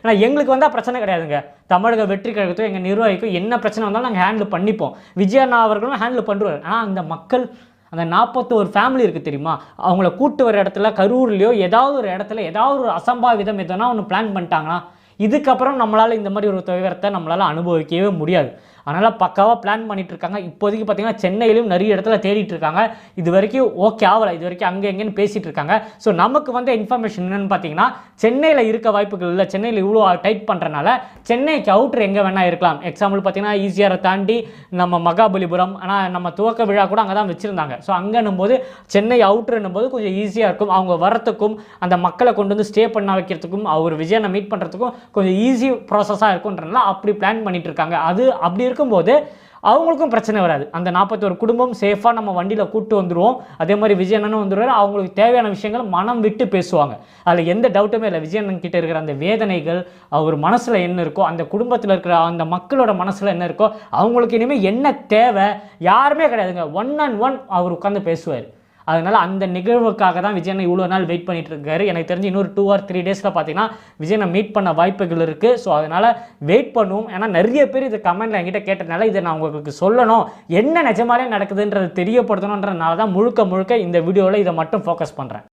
ஆனால் எங்களுக்கு வந்தால் பிரச்சனை கிடையாதுங்க. தமிழக வெற்றி கழகத்தும் எங்கள் நிர்வாகிக்கும் என்ன பிரச்சனை வந்தாலும் நாங்கள் ஹேண்டில் பண்ணிப்போம். விஜய் அண்ணா அவர்களும் ஹேண்டில் பண்ணுவார். ஆனால் அந்த மக்கள், அந்த 41 ஃபேமிலி இருக்குது தெரியுமா, அவங்கள கூட்டு வர இடத்துல கரூர்லையோ ஏதாவது ஒரு இடத்துல ஏதாவது ஒரு அசம்பாவிதம் எதனா ஒன்று பிளான் பண்ணிட்டாங்கன்னா இதுக்கப்புறம் நம்மளால் இந்த மாதிரி ஒரு துயரத்தை நம்மளால் அனுபவிக்கவே முடியாது. அதனால் பக்காவாக பிளான் பண்ணிட்டு இருக்காங்க. இப்போதைக்கு பார்த்தீங்கன்னா சென்னையிலும் நிறைய இடத்துல தேடிட்டு இருக்காங்க. இது வரைக்கும் ஓகே ஆகலை. இது வரைக்கும் அங்கே எங்கேன்னு பேசிகிட்டு இருக்காங்க. ஸோ நமக்கு வந்து இன்ஃபர்மேஷன் என்னென்னு பார்த்தீங்கன்னா, சென்னையில் இருக்க வாய்ப்புகள் இல்லை. சென்னையில் இவ்வளோ டைட் பண்ணுறனால சென்னைக்கு அவுட்ரு எங்கே வேணால் இருக்கலாம். எக்ஸாம்பிள் பார்த்தீங்கன்னா ஈஸியாக தாண்டி நம்ம மகாபலிபுரம், ஆனால் நம்ம துவக்க விழா கூட அங்கே தான் வச்சுருந்தாங்க. ஸோ அங்கேன்னும் போது சென்னை அவுட்ருன்னும் போது கொஞ்சம் ஈஸியாக இருக்கும். அவங்க வரத்துக்கும் அந்த மக்களை கொண்டு வந்து ஸ்டே பண்ண வைக்கிறதுக்கும் அவர் விஜயனை மீட் பண்ணுறதுக்கும் கொஞ்சம் ஈஸி ப்ராசஸாக இருக்குன்றனால அப்படி பிளான் பண்ணிட்டு இருக்காங்க. அது அப்படி இருக்கும்போது அவங்களுக்கும் பிரச்சனை வராது. அந்த 41 குடும்பம் சேஃபாக நம்ம வண்டியில் கூப்பிட்டு வந்துடுவோம். அதே மாதிரி விஜயண்ணனும் வந்துடுவார். அவங்களுக்கு தேவையான விஷயங்கள் மனம் விட்டு பேசுவாங்க. அதில் எந்த டவுட்டுமே இல்லை. விஜயண்ணன் கிட்ட இருக்கிற அந்த வேதனைகள், அவர் மனசில் என்ன இருக்கோ, அந்த குடும்பத்தில் இருக்கிற அந்த மக்களோட மனசில் என்ன இருக்கோ, அவங்களுக்கு இனிமேல் என்ன தேவை யாருமே கிடையாதுங்க. 1-on-1 அவர் உட்காந்து பேசுவார். அதனால் அந்த நிகழ்வுக்காக தான் விஜயனை இவ்வளோ நாள் வெயிட் பண்ணிட்டு இருக்காரு. எனக்கு தெரிஞ்சு இன்னொரு 2 or 3 டேஸில் பார்த்தீங்கன்னா விஜயனை மீட் பண்ண வாய்ப்புகள் இருக்குது. ஸோ அதனால் வெயிட் பண்ணுவோம். ஏன்னா நிறைய பேர் இது கமெண்ட்டில் என்கிட்ட கேட்டதுனால இதை நான் உங்களுக்கு சொல்லணும், என்ன நிஜமாலே நடக்குதுன்றது தெரியப்படுத்தணுன்றதுனால தான் முழுக்க இந்த வீடியோவில் இதை மட்டும் ஃபோக்கஸ் பண்ணுறேன்.